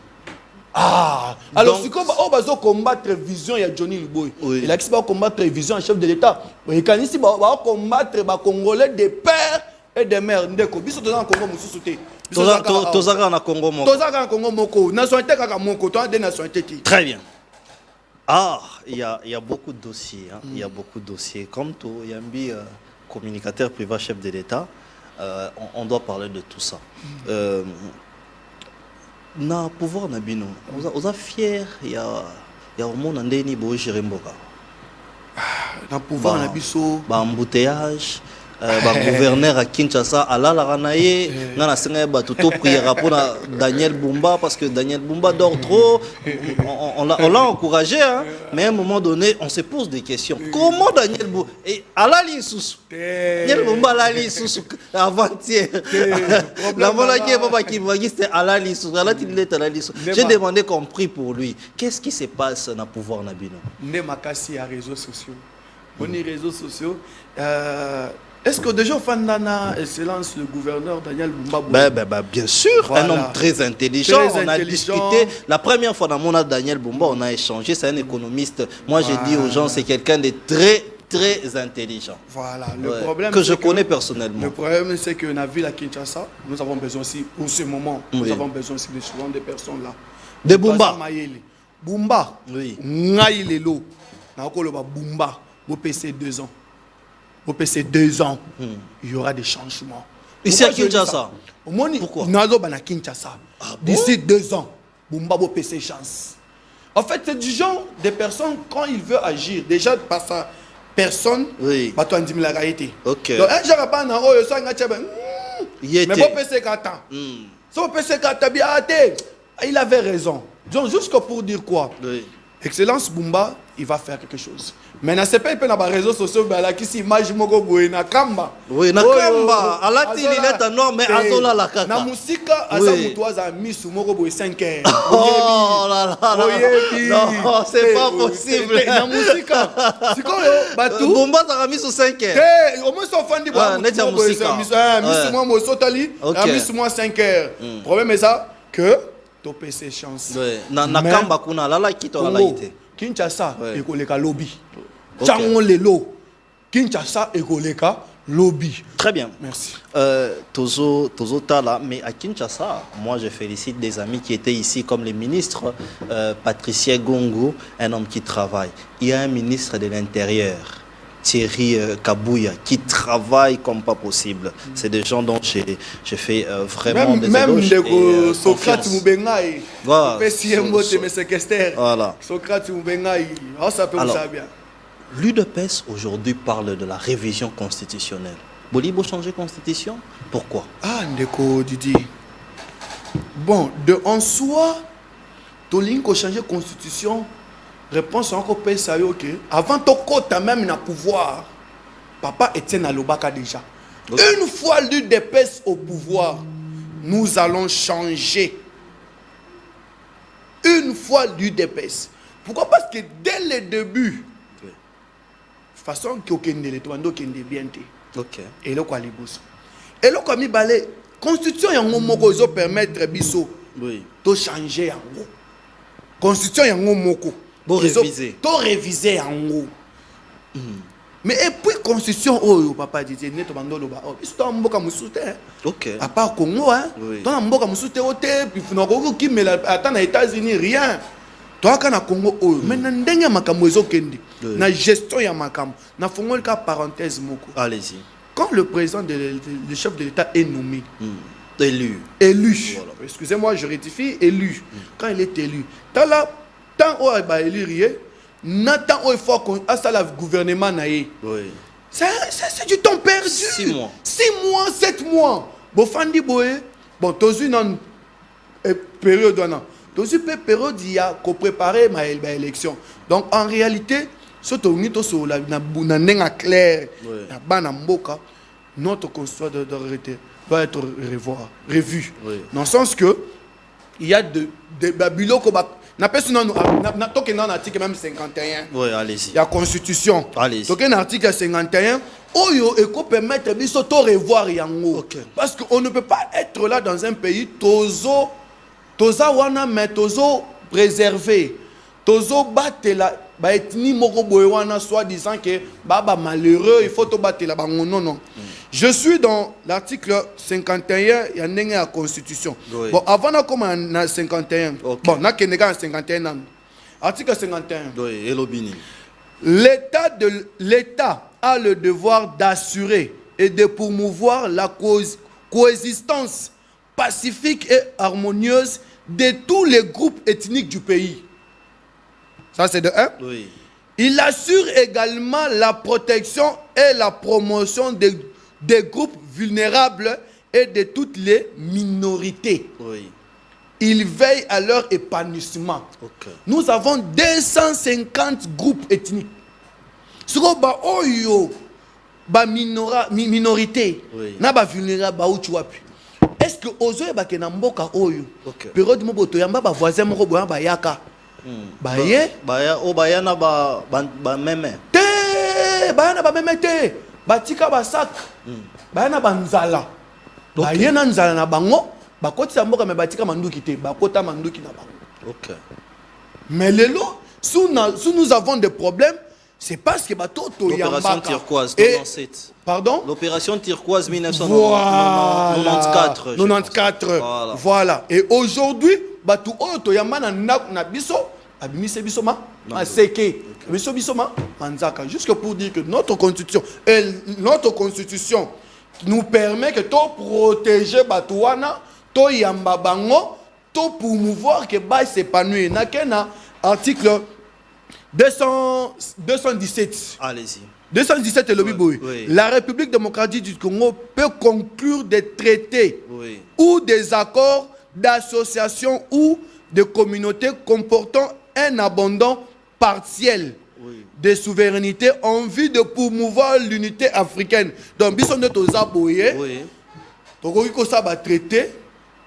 Ah alors si comme on va combattre vision ya Johnny Luboy et là qui va combattre vision en chef de l'État et quand ici va combattre ba congolais des pères et des mères ndeko biso dans Congo mususu te. Tozaka na Congo moko. Tozaka na Congo moko. Nationalité kaka moko. Toi des nationalités. Très bien. Ah, il y a beaucoup de dossiers. Hein. Il y a beaucoup de dossiers. Comme tout, Yambi, communicateur privé, chef de l'État, on doit parler de tout ça. Na pouvoir na bino. Vous êtes fiers. Il y a au monde ndeni bo gérer mboka. Na pouvoir na biso. Ba embouteillage. Gouverneur à Kinshasa alala ranaye ngana senga ba toto prière pour Daniel Bumba parce que Daniel Bumba dort trop. On l'a encouragé hein, mais à un moment donné on se pose des questions. Comment Daniel Bumba et alali sous Daniel Bumba alali sous avant-hier la monarchie papa qui m'a dit c'était alali sous alali sous. J'ai demandé qu'on prie pour lui. Qu'est-ce qui se passe dans le pouvoir na bino? Ne makasi à réseaux sociaux. On y réseaux sociaux est-ce que déjà Fandana, excellence, le gouverneur Daniel Bumba bien sûr, voilà. Un homme très intelligent. On a discuté. La première fois dans mon Daniel Bumba, on a échangé. C'est un économiste. Moi, j'ai dit aux gens, c'est quelqu'un de très, très intelligent. Voilà. Le problème, que je connais personnellement. Le problème, c'est que dans la ville à Kinshasa, nous avons besoin aussi, pour ce moment, nous avons besoin aussi de souvent des personnes là. De Bumba. Bumba. Oui. Ngaïlelo. Bumba. Au PC 2 ans. Au PC 2 ans, il y aura des changements. Ici à Kinshasa. Pourquoi? Kinshasa. D'ici 2 ans, Bumba au PC chance. En fait, c'est du genre des personnes, quand il veut agir, déjà par sa personne, oui. Bah, toi, la réalité. Ok. Donc, un jour, mais bon PC 4 ans. Son PC 4 ans, il avait raison. Donc, jusqu'à pour dire quoi? Oui. Excellence Bumba, il va faire quelque chose. Mais na c'est pas dans les réseaux sociaux, mais là qui s'image moko boye na kamba. Oui, na kamba. Alati il est en norme mais azola la kaka. Na musika asa mutoza misu moko boye 5 heures. Oh là là. Non, c'est pas possible. Na musika. Sikoyo batu. Bumba za misu 5 heures. Au moins so fandi boye. Neti musika. Misu moi mo sotali, misu moi 5 heures. Problème est ça que to PC chance. Na kamba kuna lala kito lala ite. Kinshasa ekoleka lobby. Tchangon lelo. Kinshasa ekoleka lobby. Très bien. Merci. Tozo Tala, mais à Kinshasa, moi je félicite des amis qui étaient ici comme le ministre Patricia Gongo, un homme qui travaille. Il y a un ministre de l'Intérieur, Thierry Kabouya, qui travaille comme pas possible. C'est des gens dont j'ai fait vraiment des éloges. Même Socrate Moubengaï. Voilà. Socrate Moubengaï. Ça peut vous bien. L'UDPS aujourd'hui parle de la révision constitutionnelle. Bolibo changer constitution? Pourquoi? Ah, Ndeko Didi. Bon, en soi, Tolinko changer constitution. Réponse encore pays ça ok. Avant ton côté même na pouvoir. Papa Etienne Alobaka déjà. Okay. Une fois l'UDPS au pouvoir, nous allons changer. Une fois l'UDPS. Pourquoi? Parce que dès le début, façon que okende le toando kende bien té. OK. Et le quoi liboso. Et le quoi mi balé constitution yango moko zo permettre biso. Oui. To changer yango. Constitution yango moko. To réviser en gros. Mais et puis constitution oh papa disait neto bandolo ba oh histoire mboka musute. OK. À part Congo hein. Dans mboka musute ote puis na Congo qui mais attends aux États-Unis rien. Toi kana Congo oh maintenant ndenge makambo ezokende. Na gestion ya makambo. Na fongol ka parenthèse moko. Allez-y. Quand le président le chef de l'État est nommé élu. Voilà. Excusez-moi, je rectifie élu. Quand il est élu, tant où il va élire, tant où il faut qu'on a ça le gouvernement naïe. Oui. C'est du temps perdu. 6 mois. 6 mois, 7 mois. Bon, Fandi Boye, bon, tous une période, tous une période, il y a qu'on préparer ma élection. Donc, en réalité, surtout, nous sommes là, nous sommes clair, notre constitution doit être revu. Oui. Dans le sens que, il y a de Babylone qui n'a pas un article même 51. Oui, allez-y. Il y a constitution. Allez-y. Donc un article 51. Oyo et qu'on permettre de se revoir yango. Parce qu'on ne peut pas être là dans un pays tozo wana mais tozo préservé. Tozo battre ba ethnie moko boye wana soit disant que ba malheureux il faut to battre la bango non non. Je suis dans l'article 51 il y a ndenge ya constitution. Oui. Bon avant na comme na 51. Okay. Bon na kenega 51 nan. Article 51. Oui, Elobini. L'État a le devoir d'assurer et de promouvoir la coexistence pacifique et harmonieuse de tous les groupes ethniques du pays. Ça, c'est de 1. Oui. Il assure également la protection et la promotion des groupes vulnérables et de toutes les minorités. Oui. Il veille à leur épanouissement. Okay. Nous avons 250 groupes ethniques. Ce ba oyo ba minorité oui. na ba vulnérable ba uchu wapi. Est-ce que ozo ba ke na mboka oyo? Okay. Période mo boto yamba ba voisin moko boya ba yaka. Ba ye Baya na ba meme. Te ba na ba meme te. Ba tika ba sak. Ba na ba nzala. Ba ye na nzala na bango. Ba kotisa mboka me ba tika manduki te. Ba kota manduki na bango. OK. Mais lelo, si nous avons des problèmes, c'est parce que bateau to L'opération turquoise, et 97. pardon. L'opération turquoise 1994. 1994. Voilà. Et aujourd'hui, bateau to yamba na biso, abimise biso ma seke. Biso biso ma manzaka. Jusque pour dire que notre constitution nous permet que to protéger batouana, to yamba bango, to promouvoir que ba s'épanouir. Na kena article 217. Allez-y. 217 et le Biboui. Oui. La République démocratique du Congo peut conclure des traités Oui. ou des accords d'association ou de communauté comportant un abandon partiel Oui. de souveraineté en vue de promouvoir l'unité africaine. Donc, biso nde toza boye. Oui. Tokoki ko sa ba traité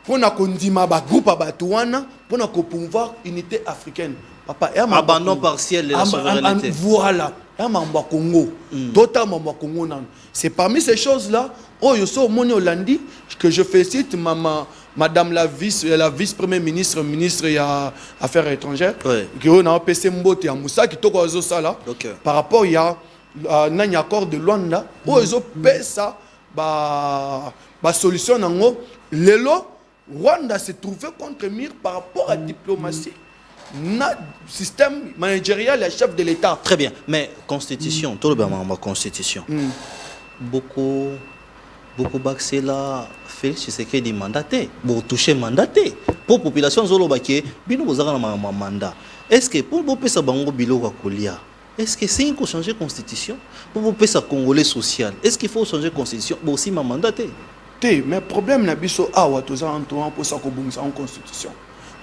pour na kondima ba groupe ba tuana pour na ko promouvoir unité africaine. Papa, Abandon partiel de la souveraineté. Voilà. Congo. Totalement Congo. C'est parmi ces choses-là, oh, yo so moni Hollandi, que je félicite madame la vice-première ministre, ministre des Affaires étrangères, qui est un PC Mbote à Moussa, qui est au Sala. Par rapport il y a un accord de Luanda, où ils ont fait ça, bah solution nango. Lelo, Rwanda s'est trouvé contre mur par rapport à la diplomatie. Notre système managérial, le chef de l'État. Très bien, mais constitution, tout le bien ma constitution. Beaucoup d'accès là, Félix Tshisekedi mandaté, pour toucher mandaté. Pour population zolo baké, bino bozara na mandat. Est-ce que pour vous pesa bango bilo kolia, est-ce que c'est une changer constitution pour vous pesa congolais social? Est-ce qu'il faut changer constitution pour aussi ma mandaté? Mais problème na biso awa toza entourant pour ça ko bongisa en constitution.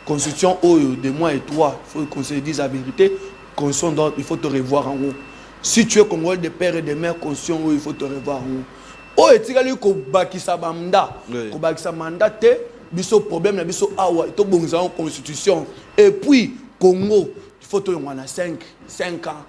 Constitution de moi et toi, il faut qu'on se dise la vérité. Constitution, donc, il faut te revoir en haut. Si tu es Congolais de père et de mère, Constitution, il faut te revoir en haut. Oh, et tu as dit que bakisa bamda, que bakisa mandat, biso problème, biso awa, il faut bon en constitution. Et puis Congo, il faut te on a 5 ans.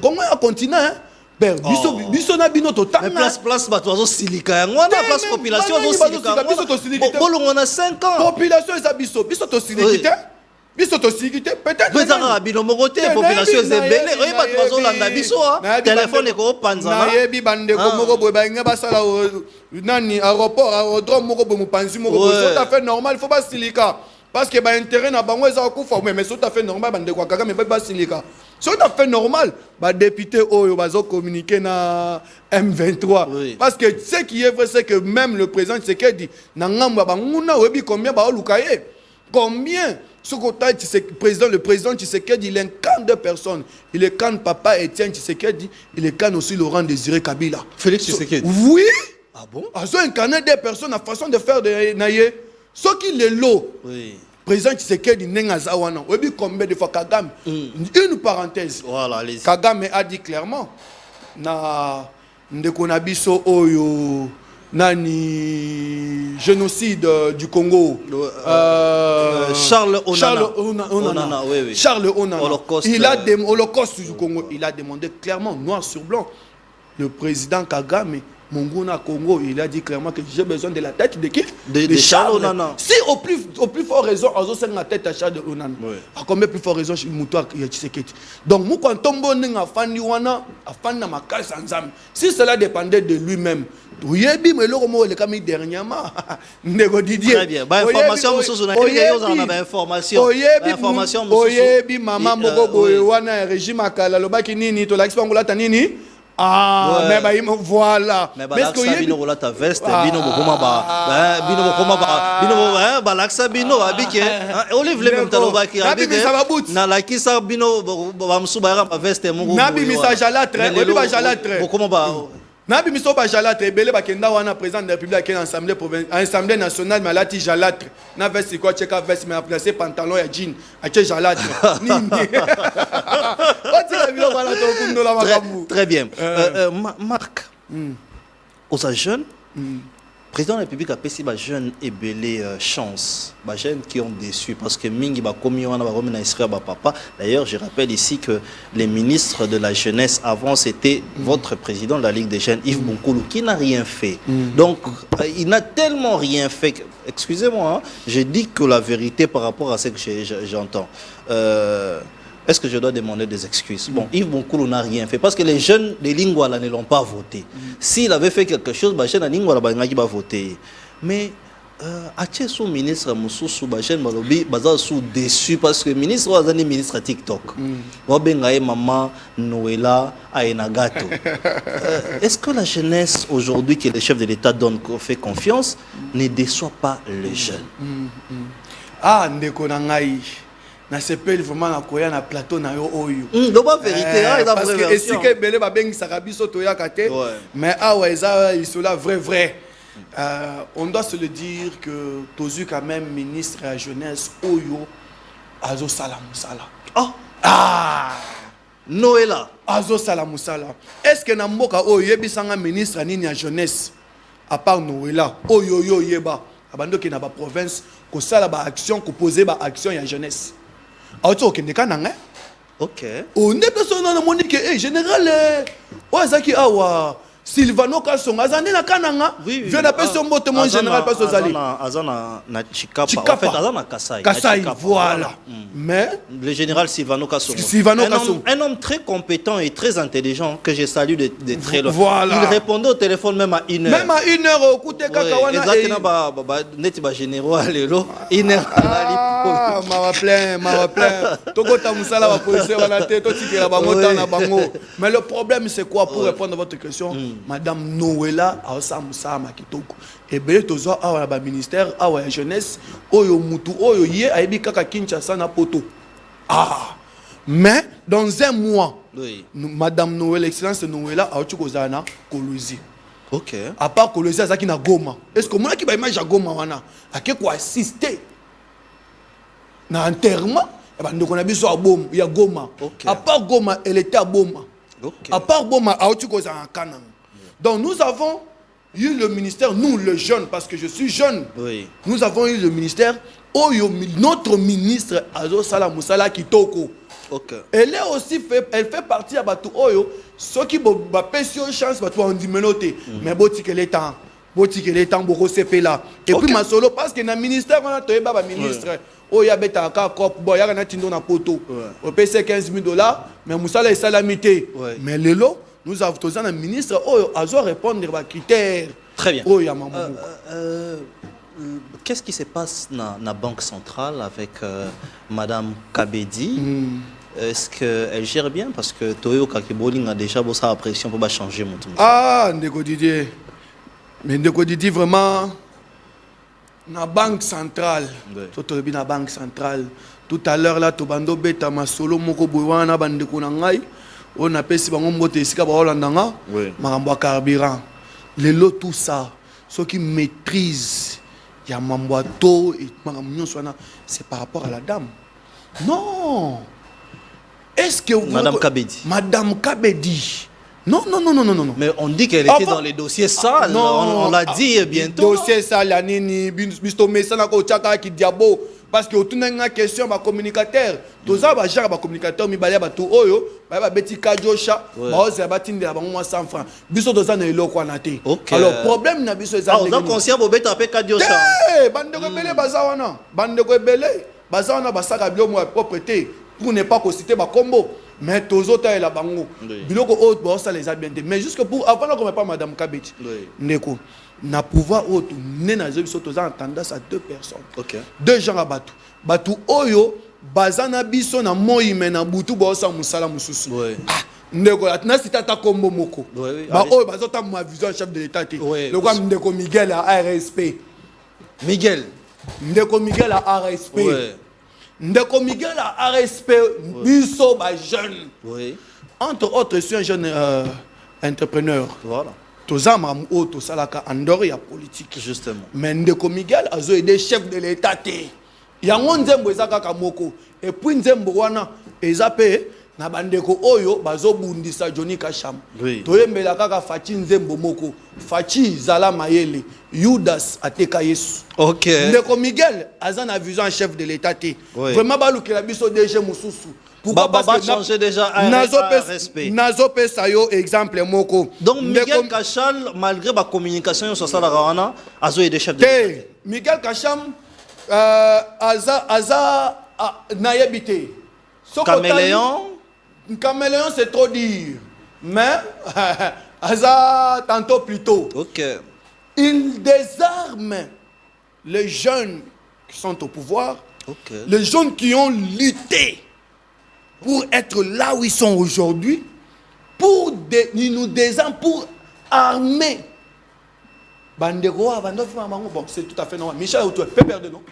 Congo est un continent, hein? Biso na bino to tanga. Mais place bato silika yango na place population zo silika. Biso to silika. Bolongo on a 5 ans. Population eza biso to silika. Biso to silika peut-être. Vous avez bino mokote population zebele. Oye bato bazo landa biso ha. Téléphone ko panza na. Na yebi bande ko moko boye ba nga basala nani aéroport aérodrome moko bo mupanzi moko bo. C'est tout à fait normal, il faut pas silika. Parce que ba intérêt na bango eza ko fa mais c'est tout à fait normal bande ko kaka mais pas silika. C'est tout à fait normal. Les députés ont communiqué na M23. Oui. Parce que ce qui est vrai, c'est que même le président Tshisekedi, combien combien le président Tshisekedi, il incarne deux personnes. Il incarne Papa Etienne Tshisekedi, il incarne aussi Laurent Désiré Kabila. Félix Tshisekedi. Oui. Ah bon? Ils ont incarné des personnes, la façon de faire de Naye. Ce qui est l'eau. Oui. Président Tshisekedi nengaza wana obi combien de fois Kagame une parenthèse voilà allez-y. Kagame a dit clairement na ndeko na biso oyo nani génocide du Congo Charles Onana oui. Charles Onana Holocauste, il a des holocauste du Congo il a demandé clairement noir sur blanc le président Kagame Monguna Congo, il a dit clairement que j'ai besoin de la tête de qui? De Charles Onana. Si au plus fort raison, on a la tête à Charles Onana. À combien plus fort raison, Moutoua Tshisekedi. Donc, moi, quand Tombo n'a pas fait ma casse ensemble, si cela dépendait de lui-même, oui, mais le roman est comme dernièrement. Très bien. Information, information. Oyebi maman moko boye wana régime akala lobaki nini to lakisi bango lata nini mais ba voilà mais est-ce que bino rola ta veste bino bokoma ba lakisa bino abike Olive le même lobaki abike na lakisa bino ba msuba ba veste moko nabi message latre oyebi ba jalatre bokoma ba nabi miso ba jalatre ebele bakenda wana président de la République à l'Assemblée nationale mais lati jalatre na veste quoi cheka veste mais placer pantalon ya jean a che jalatre très bien Marc aux jeunes président de la République a payé les jeunes et belé chance, les jeunes qui ont déçu parce que mingi ba komi wana ba komi na esprit ba papa. D'ailleurs, je rappelle ici que les ministres de la jeunesse avant c'était votre président de la Ligue des jeunes Yves Bonkoulou qui n'a rien fait. Donc il n'a tellement rien fait. Excusez-moi, hein, je dis que la vérité par rapport à ce que j'entends. Est-ce que je dois demander des excuses? Bon, Yves Bonkoulou n'a rien fait parce que les jeunes de Lingwala ne l'ont pas voté. S'il avait fait quelque chose, les jeunes de Lingwala va voter. Mais à sous ministre Moussou Bachen Malobi baza sous déçu parce que ministre Wazani ministre TikTok. Wabengaye maman Noëlla Aenagato. Est-ce que la jeunesse aujourd'hui que le chef de l'État fait confiance ne déçoit pas les jeunes? Ah ndeko na ngai. Na sepeli vraiment na koya na plateau na yo oyo. Doba vérité parce que esike belé ba bengi sakabiso to ya kate mais awa eza isola vrai. On doit se le dire que tozu quand même ministre à jeunesse oyo azo sala musala. Noëlla azo sala musala. Est-ce que na mboka oyo yebisanga ministre nini ya jeunesse à part Noëlla oyo yo yeba abando ki na ba province ko sala ba action ko poser ba action ya jeunesse. Ok. On est personne dans le monde qui est général. Oazaki awa Silvano Kasonga azane na kananga. Viens d'appeler son mot témoin général parce que Zali. Azana na Chikapa. En fait, Azana Kasai. Kasai, voilà. Mais le général Silvano Kasonga. Un homme très compétent et très intelligent que je salue de très loin. Voilà. Il répondait au téléphone même à 1 heure. Même à 1 heure, écoutez Kakawana. Exactement, netiba généraux à l'élo. 1 heure. Ah, ma plein. Toko tamusala va poser la tête, toi tu la bangota na bango. Mais le problème c'est quoi pour répondre à votre question? Madame Noëlla a Sama Kitoko. Et bien, tous les ministère, la jeunesse, oyo mutu, oyo ye, ayebi kaka Kinshasa na poto. Mais dans un mois, Madame Noëlla, Excellence Noëlla, a Chukozana, Kolosi. Ok. À part Kolosi, Azaki na Goma. Est-ce que moi qui va imaginer Goma wana, a qui quoi assister na enterrement? Donc on a besoin de Boma, il y a Goma. À part Goma, elle était à Boma. À part Boma, a Chukozana Kanang. Donc nous avons eu le ministère, nous les jeunes, parce que je suis jeune, nous avons eu le ministère, notre ministre Azo Sala Moussala Kitoko. Elle est aussi elle fait partie à Batu Oyo, ceux qui ont une chance, on dit mais boti que l'état, beaucoup CP là. Et puis ma solo, parce que dans le ministère, on a un ministre. Oh, il y a un cop, il y a un poto. On paye $15,000, mais Moussala est salamité. Mais le lot, nous avons un ministre qui a répondre aux critères. Très bien. Qu'est-ce qui se passe dans la Banque centrale avec Madame Kabedi? Est-ce qu'elle gère bien? Parce que Toyo Kakiboling a déjà bossé à pression pour changer mon tour. Ndeko Didier. Mais Ndeko Didier, vraiment, la Banque centrale. La Banque centrale. Tout à l'heure, là, Tobando Beta, ma solo, Moko Bouwana, Bandeko Nangai. On a payé carburant. Les lots, tout ça, ceux qui maîtrisent, il y a Mamboato et c'est par rapport à la dame. Non. Est-ce que vous... Madame Kabedi. Madame Kabedi. Non. Mais on dit qu'elle était dans les dossiers sales. On l'a dit bientôt. Dossier sale, Nini, Bisto Messana, Kochaka, qui Diabo. parce que autour d'une question ba communicateur toza ba genre ba communicateur mi balia ba tout oyo ba beti kajosha ba oza ba tindela ba moi 100 francs biso toza na eloko na te alors problème na biso eza on a conscient bobeta pe kajosha bande ko belé bazawana bande ko belé bazawana basaka bio mo propreté pour ne pas citer ba combo mais tozo ta la bango biloko autre ba ça les a bien mais jusque pour avant comme pas madame Kabeti ndeko na pouvoir autre né na zo biso toza en tendance à deux personnes deux gens à batu oyo bazana biso na moi mais na butu ba ça musala mususu ndeko atina sitata kombo moko ba oyo bazota ma vision chef de l'état le quoi ndeko Miguel à RSP ndeko Miguel à RSP ndeko Miguel à RSP biso ba jeune entre autres je suis un jeune entrepreneur voilà tozama o to salaka andori ya politique justement mais ndeko Miguel azo aider chef de l'état te yango nzembo ezaka ka moko et puis nzembo wana ezape na bandeko oyo bazobundisa Johnny Kasham toyembela kaka Fachi nzembo moko Fachi zala mayele Judas ateka Yesu ndeko Miguel azana vision chef de l'état te vraiment balukela biso DG mususu pourquoi parce que changer déjà respect nazo pesa yo exemple moko donc Miguel Kachal malgré ba communication sur ça la wana azo aider chef de l'état Miguel Kasham aza nayebite caméléon c'est trop dire mais aza tantôt plutôt il désarme les jeunes qui sont au pouvoir les jeunes qui ont lutté pour être là où ils sont aujourd'hui ils nous désarment pour armer bandeko bon c'est tout à fait normal Michel tu peux perdre non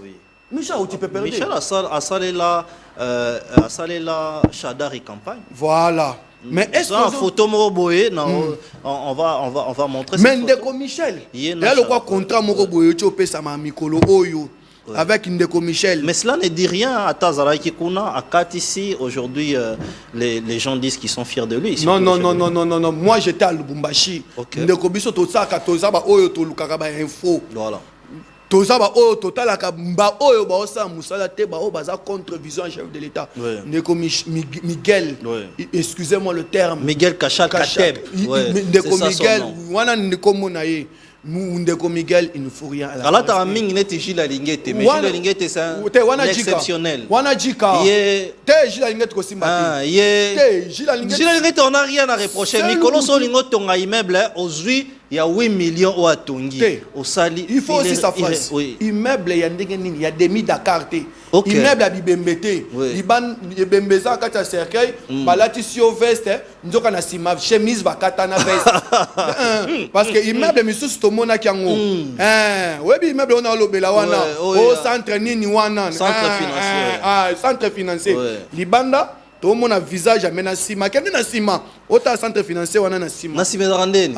oui Michel tu peux perdre Michel a salé la Chadari campagne voilà mais est-ce que photo moboé non on va montrer mais ndeko Michel il y a le quoi contrat moboé tu peux ça ma mikolo oyo avec Ndeko Michel. Mais cela ne dit rien à Tazara Kikuna, à Kat ici. Aujourd'hui, les gens disent qu'ils sont fiers de lui. Non. Moi, j'étais à Lubumbashi. Ndeko Biso, Tosa, Katozaba, Oyo, Tolukagaba, Info. Voilà. Tozaba, Oyo, Totalaka, Mba, Oyo, Baosa, Moussala, Teba, Baza, contre-vision, chef de l'État. Ndeko Miguel, excusez-moi le terme. Miguel Kachal, Kateb. Ndeko Miguel, Wana Ndeko Monaye. Ndeko Miguel, il ne faut rien à la alors ta ming neti Gila Lingete mais Gila Lingete c'est un exceptionnel wana jika te Gila Lingete ko simba te Gila Lingete on n'a rien à reprocher Mikolo Solingo tonga immeuble aujourd'hui il y a 8 millions au Atongi au Sali il faut aussi sa face immeuble il y a ndenge nini il y a demi Dakar te immeuble à Bibembete Liban Bembeza kata cercueil balati sio veste nzoka na sima chemise bakata na veste parce que immeuble misusu tomona kiango webi immeuble on a lobela wana au centre nini wana centre financier libanda tomona visage amena sima kende na sima ota centre financier wana na sima randeni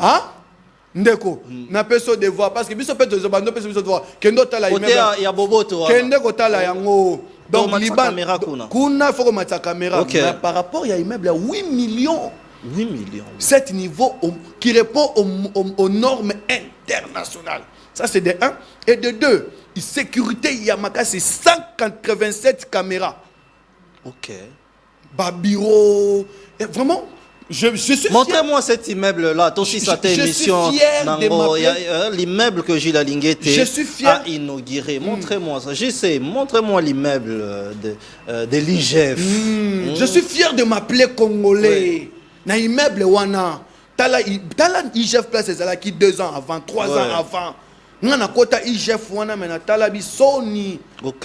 ndeko na peso devoir parce que biso peto zo bando peso devoir kendo tala immeuble ya boboto kende ko tala yango donc liban kuna faut mettre sa caméra mais par rapport il y a immeuble à 8 millions 8 millions cet niveau qui répond aux normes internationales ça c'est de 1 et de 2 sécurité Yamaka c'est 187 caméras bureau et vraiment je suis montrez-moi cet immeuble-là. Aussi, ça émission. L'immeuble que Gila Lingete a inauguré. Montrez-moi ça. J'essaie. Montrez-moi l'immeuble de l'IGF. Je suis fier de m'appeler Congolais. Na immeuble wana. Tala IGF place ezala qui 2 ans avant, 3 ans avant. Nana kota IGF wana mena tala bi Sony.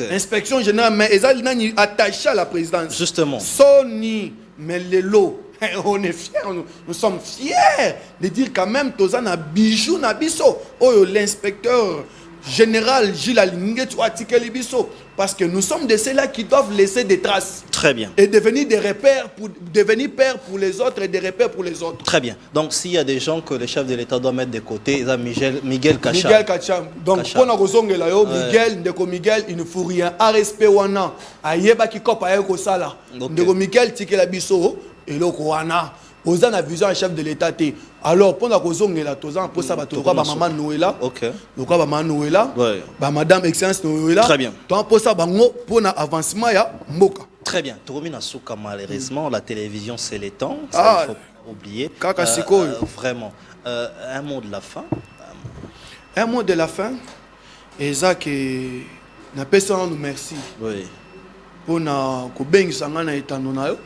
Inspection générale mais ezali nani attaché à la présidence. Justement. Sony mais les lots. On est fiers, nous sommes fiers de dire quand même Tozana bijou na biso. Oh l'inspecteur général Gila Lingete Atikeli biso. Parce que nous sommes de ceux-là qui doivent laisser des traces. Très bien. Et devenir des repères, pour devenir père pour les autres et des repères pour les autres. Très bien. Donc, s'il y a des gens que le chef de l'État doit mettre de côté, il y a Miguel Kacham. Miguel Kacham. Donc, pour nous resonguer là, Miguel, Ndeko Miguel, il ne faut rien. A respect wana. Ayeba ki kopa ayeko sala. Ndeko Miguel tike la biso et le wana. Oza na vision un chef de l'État té. Alors, pour nous resonguer là, tozan pour ça ba toka ba maman Noëlla. OK. Loka ba maman Noëlla. Ba madame Excellence Noëlla. Très bien. Donc pour ça bango pour na avancement ya mboka. Très bien. Toromina Souka, malheureusement, la télévision, c'est les temps. Ça, Ah, il faut pas oublier. Kaka Sikoyo. Vraiment. Un mot de la fin. Un mot de la fin. Et ça que na personne nous merci. Oui. Pour na ko bengi sangana etano na yo.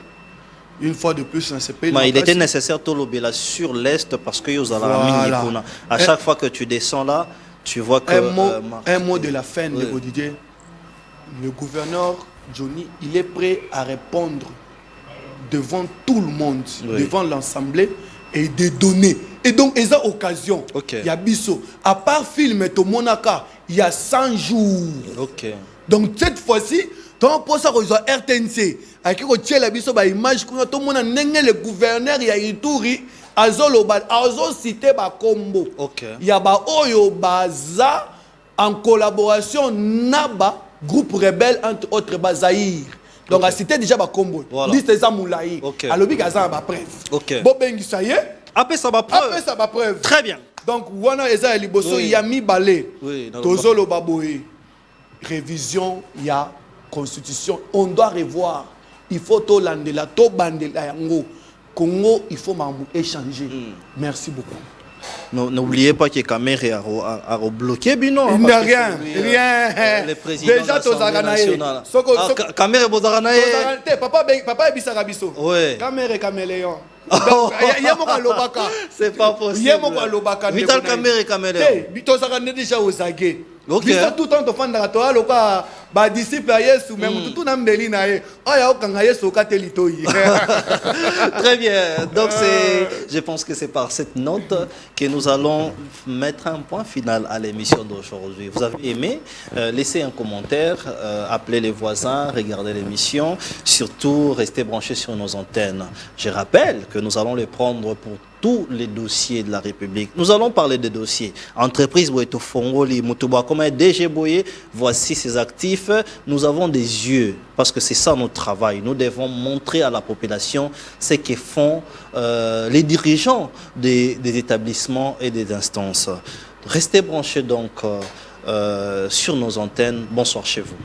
Une fois de plus dans ce pays. Mais il était nécessaire de l'obéir sur l'est parce que Voilà. À chaque fois que tu descends là, tu vois que un mot de la fin de Didier. Le gouverneur Johnny, il est prêt à répondre devant tout le monde, devant l'Assemblée et de donner. Et donc, il y a occasion. Il y a Bisso. À part film to Monaka, il y a 100 jours. Donc, cette fois-ci, pour ça, il y a RTNC. Avec la Bisso, image, tout le monde a le gouverneur, il y a Ituri, Azo cité Combo. Il y a Oyo Baza en collaboration Naba. Groupe rebelle entre autres Bazaïr. Donc a cité déjà Combo. Liste des Amoulaï. A lobby Gaza ba preuve. Bobengi ça y est. Après ça va preuve. Très bien. Donc wana eza liboso yami balé. Tozolo baboé. Révision ya constitution. On doit revoir. Il faut to landela to bandela yango. Congo, il faut échanger. Merci beaucoup. N'oubliez pas que Kamere a bloqué Bino. Il n'y a rien. Rien. Le président déjà, de l'Assemblée nationale. Kamere Bozaranaye. Papa Ebisaka Biso. Oui. Kamere Caméléon. C'est pas possible. Vital Kamere Caméléon. Bito Zakane déjà aux aguets. Bisa tout temps tofanda to aloka ba disciple ya Yesu même tout na mbeli na ye aya okanga Yesu katelito yi. Très bien. Donc je pense que c'est par cette note que nous allons mettre un point final à l'émission d'aujourd'hui. Vous avez aimé, laissez un commentaire, appelez les voisins, regardez l'émission, surtout restez branchés sur nos antennes. Je rappelle que nous allons les prendre pour tous les dossiers de la République. Nous allons parler des dossiers. Entreprise Boeto Fongoli, Mutuba, comme un DG Boye, voici ses actifs. Nous avons des yeux, parce que c'est ça notre travail. Nous devons montrer à la population ce que font les dirigeants des établissements et des instances. Restez branchés donc sur nos antennes. Bonsoir chez vous.